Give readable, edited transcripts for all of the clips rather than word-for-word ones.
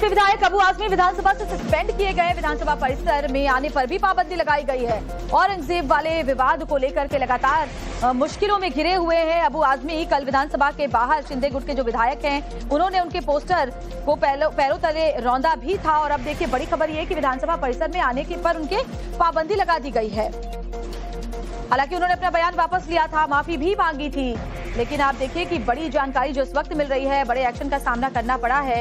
के विधायक अबू आजमी विधानसभा से सस्पेंड किए गए। विधानसभा परिसर में आने पर भी पाबंदी लगाई गई है। औरंगजेब वाले विवाद को लेकर के लगातार मुश्किलों में घिरे हुए हैं अबू आजमी। कल विधानसभा के बाहर शिंदे गुट के जो विधायक हैं उन्होंने उनके पोस्टर को पैरों तले रौंदा भी था। और अब देखिए बड़ी खबर यह कि विधानसभा परिसर में आने के पर उनके पाबंदी लगा दी गई है। हालांकि उन्होंने अपना बयान वापस लिया था, माफी भी मांगी थी, लेकिन आप देखिए कि बड़ी जानकारी जो इस वक्त मिल रही है, बड़े एक्शन का सामना करना पड़ा है।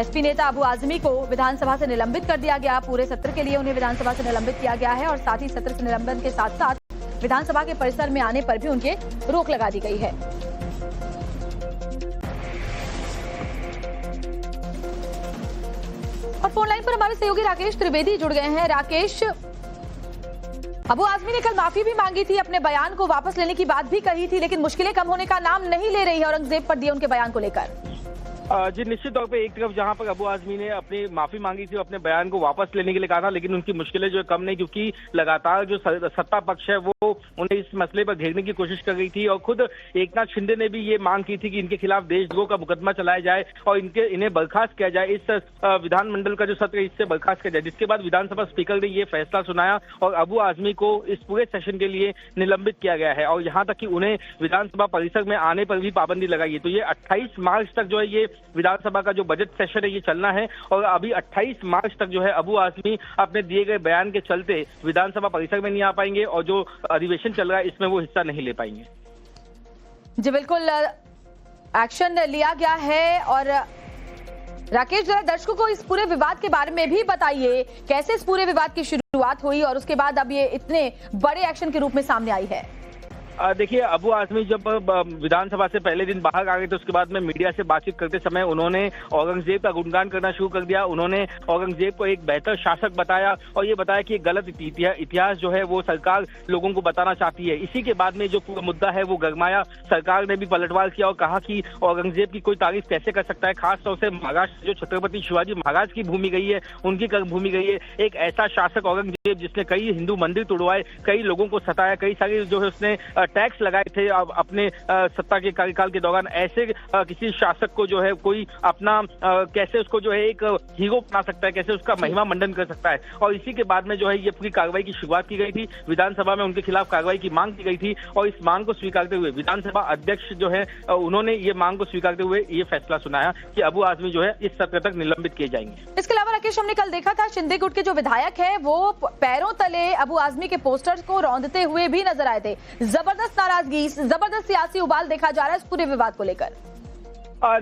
एसपी नेता अबू आजमी को विधानसभा से निलंबित कर दिया गया। पूरे सत्र के लिए उन्हें विधानसभा से निलंबित किया गया है और साथ ही सत्र से निलंबन के साथ साथ विधानसभा के परिसर में आने पर भी उनके रोक लगा दी गई है। और फोन लाइन पर हमारे सहयोगी राकेश त्रिवेदी जुड़ गए हैं। राकेश, अबू आजमी ने कल माफी भी मांगी थी, अपने बयान को वापस लेने की बात भी कही थी, लेकिन मुश्किलें कम होने का नाम नहीं ले रही है औरंगजेब पर दिए उनके बयान को लेकर। जी निश्चित तौर पे एक तरफ जहां पर अबू आजमी ने अपनी माफी मांगी थी, अपने बयान को वापस लेने के लिए कहा था, लेकिन उनकी मुश्किलें जो है कम नहीं, क्योंकि लगातार जो सत्ता पक्ष है वो उन्हें इस मसले पर घेरने की कोशिश कर रही थी। और खुद एकनाथ शिंदे ने भी ये मांग की थी कि इनके खिलाफ देशद्रोह का मुकदमा चलाया जाए और इन्हें बर्खास्त किया जाए, इस विधानमंडल का जो सत्र है इससे बर्खास्त किया जाए। जिसके बाद विधानसभा स्पीकर ने ये फैसला सुनाया और अबू आजमी को इस पूरे सेशन के लिए निलंबित किया गया है। और यहाँ तक कि उन्हें विधानसभा परिसर में आने पर भी पाबंदी लगाई है। तो ये 28 मार्च तक जो है ये विधानसभा का जो बजट सेशन है ये चलना है और अभी 28 मार्च तक जो है अबू आजमी अपने दिए गए बयान के चलते विधानसभा परिसर में नहीं आ पाएंगे और जो अधिवेशन चल रहा है इसमें वो हिस्सा नहीं ले पाएंगे। जी बिल्कुल, एक्शन लिया गया है। और राकेश, जरा दर्शकों को इस पूरे विवाद के बारे में भी बताइए, कैसे इस पूरे विवाद की शुरुआत हुई और उसके बाद अब ये इतने बड़े एक्शन के रूप में सामने आई है। देखिए, अबू आजमी जब विधानसभा से पहले दिन बाहर आ गए तो उसके बाद में मीडिया से बातचीत करते समय उन्होंने औरंगजेब का गुणगान करना शुरू कर दिया। उन्होंने औरंगजेब को एक बेहतर शासक बताया और ये बताया कि गलत इतिहास जो है वो सरकार लोगों को बताना चाहती है। इसी के बाद में जो पूरा मुद्दा है वो गरमाया। सरकार ने भी पलटवार किया और कहा कि औरंगजेब की कोई तारीफ कैसे कर सकता है। खासतौर से महाराष्ट्र जो छत्रपति शिवाजी महाराज की भूमि गई है, उनकी कर्मभूमि गई है। एक ऐसा शासक औरंगजेब जिसने कई हिंदू मंदिर तोड़वाए, कई लोगों को सताया, कई सारी जो है उसने टैक्स लगाए थे अपने सत्ता के कार्यकाल के दौरान। ऐसे किसी शासक को जो है कोई अपना कैसे उसको जो है एक हीरो बना सकता है, कैसे उसका महिमा मंडन कर सकता है। और इसी के बाद में जो है ये पूरी कार्रवाई की शुरुआत की गई थी। विधानसभा में उनके खिलाफ कार्रवाई की मांग की गई थी और इस मांग को स्वीकारते हुए विधानसभा अध्यक्ष जो है उन्होंने ये मांग को स्वीकारते हुए ये फैसला सुनाया कि अबू आजमी जो है इस सत्र तक निलंबित किए जाएंगे। इसके अलावा राकेश, हमने कल देखा था शिंदे गुट के जो विधायक है वो पैरों तले अबू आजमी के पोस्टर्स को रौंदते हुए भी नजर आए थे। जबरदस्त नाराजगी, जबरदस्त सियासी उबाल देखा जा रहा है इस पूरे विवाद को लेकर।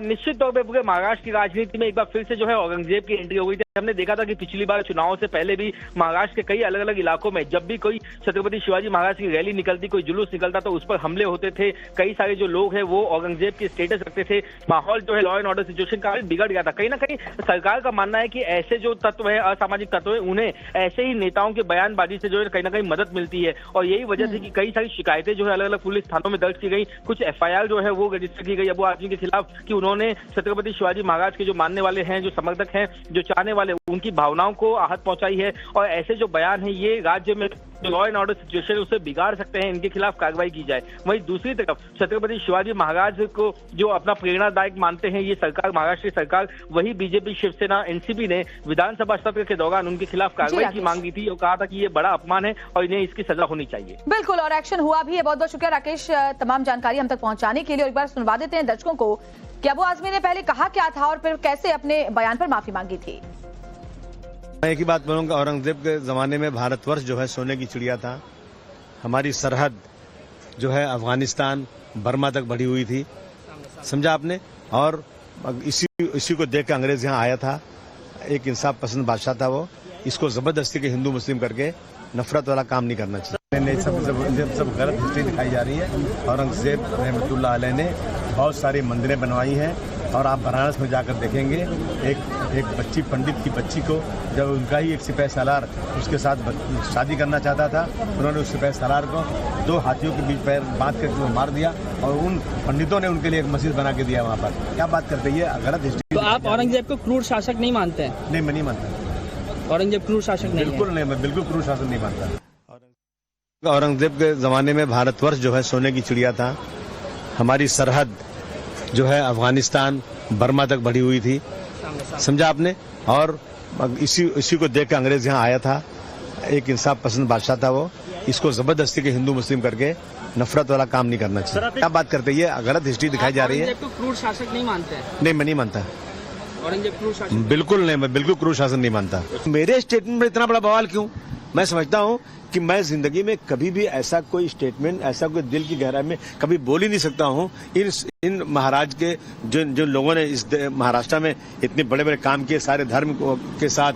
निश्चित तौर पे पूरे महाराष्ट्र की राजनीति में एक बार फिर से जो है औरंगजेब की एंट्री हो गई थी। हमने देखा था कि पिछली बार चुनाव से पहले भी महाराष्ट्र के कई अलग अलग इलाकों में जब भी कोई छत्रपति शिवाजी महाराज की रैली निकलती, कोई जुलूस निकलता तो उस पर हमले होते थे। कई सारे जो लोग हैं वो औरंगजेब की स्टेटस रखते थे। माहौल जो है लॉ एंड ऑर्डर सिचुएशन का बिगड़ गया था। कहीं ना कहीं सरकार का मानना है कि ऐसे जो तत्व है, असामाजिक तत्व है, उन्हें ऐसे ही नेताओं के बयानबाजी से जो है कहीं ना कहीं मदद मिलती है। और यही वजह थी कि कई सारी शिकायतें जो है अलग अलग पुलिस थानों में दर्ज की गई। कुछ FIR जो है वो रजिस्टर की गई अबू आजमी के खिलाफ कि उन्होंने छत्रपति शिवाजी महाराज के जो मानने वाले हैं, जो समर्थक हैं, जो चाहने वाले, उनकी भावनाओं को आहत पहुंचाई है। और ऐसे जो बयान है ये राज्य में जो लॉ एंड ऑर्डर सिचुएशन है उसे बिगाड़ सकते हैं, इनके खिलाफ कार्रवाई की जाए। वहीं दूसरी तरफ छत्रपति शिवाजी महाराज को जो अपना प्रेरणादायक मानते हैं ये सरकार, महाराष्ट्र की सरकार, वही बीजेपी, शिवसेना, NCP ने विधानसभा सत्र के दौरान उनके खिलाफ कार्रवाई की मांग की थी और कहा था कि ये बड़ा अपमान है और इन्हें इसकी सजा होनी चाहिए। बिल्कुल, और एक्शन हुआ भी है। बहुत बहुत शुक्रिया राकेश तमाम जानकारी हम तक पहुंचाने के लिए। और एक बार सुनवा देते हैं दर्शकों को कि अबू आजमी ने पहले कहा क्या था और फिर कैसे अपने बयान पर माफी मांगी थी। मैं एक ही बात बोलूंगा, औरंगजेब के जमाने में भारतवर्ष जो है सोने की चिड़िया था। हमारी सरहद जो है अफगानिस्तान, बर्मा तक बढ़ी हुई थी, समझा आपने। और इसी को देख के अंग्रेज यहाँ आया था। एक इंसाफ पसंद बादशाह था वो। इसको जबरदस्ती के हिंदू मुस्लिम करके नफरत वाला काम नहीं करना चाहिए। नहीं, सब गलत हिस्ट्री दिखाई जा रही है। औरंगजेब रहमतुल्लाह अलैह ने बहुत सारी मंदिरें बनवाई हैं और आप बनारस में जाकर देखेंगे एक बच्ची, पंडित की बच्ची को जब उनका ही एक सिपाही सालार उसके साथ शादी करना चाहता था, उन्होंने उस सिपाही सालार को 2 हाथियों के बीच पैर बांध करके वो मार दिया और उन पंडितों ने उनके लिए एक मस्जिद बना के दिया वहाँ पर। क्या बात करते हैं, गलत हिस्ट्री। तो आप औरंगजेब को क्रूर शासक नहीं मानते हैं? नहीं, मैं नहीं मानता। औरंगजेब क्रूर शासक नहीं? बिल्कुल नहीं, मैं बिल्कुल क्रूर शासक नहीं मानता। औरंगजेब के जमाने में भारतवर्ष जो है सोने की चिड़िया था। हमारी सरहद जो है अफगानिस्तान, बर्मा तक बढ़ी हुई थी, समझा आपने। और इसी को देख कर अंग्रेज यहाँ आया था, एक इंसाफ पसंद बादशाह था वो। इसको जबरदस्ती के हिंदू मुस्लिम करके नफरत वाला काम नहीं करना चाहिए। क्या बात करते हैं, ये गलत हिस्ट्री दिखाई जा रही है। औरंगजेब को क्रूर शासक नहीं मानते हैं? नहीं, मैं नहीं मानता, औरंगजेब क्रूर शासक बिल्कुल नहीं, मैं बिल्कुल क्रूर शासन नहीं मानता। मेरे स्टेटमेंट में इतना बड़ा बवाल क्यों? मैं समझता हूं कि मैं जिंदगी में कभी भी ऐसा कोई स्टेटमेंट, ऐसा कोई दिल की गहराई में कभी बोल ही नहीं सकता हूं। इन महाराज के जो लोगों ने इस महाराष्ट्र में इतने बड़े बड़े काम किए, सारे धर्म के साथ,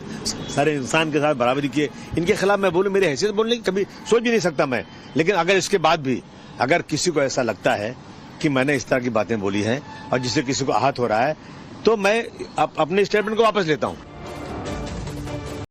सारे इंसान के साथ बराबरी किए, इनके खिलाफ मैं बोलूं, मेरी हैसियत बोलने की कभी सोच भी नहीं सकता मैं। लेकिन अगर इसके बाद भी अगर किसी को ऐसा लगता है कि मैंने इस तरह की बातें बोली हैं और जिससे किसी को आहत हो रहा है, तो मैं अपने स्टेटमेंट को वापस लेता हूं।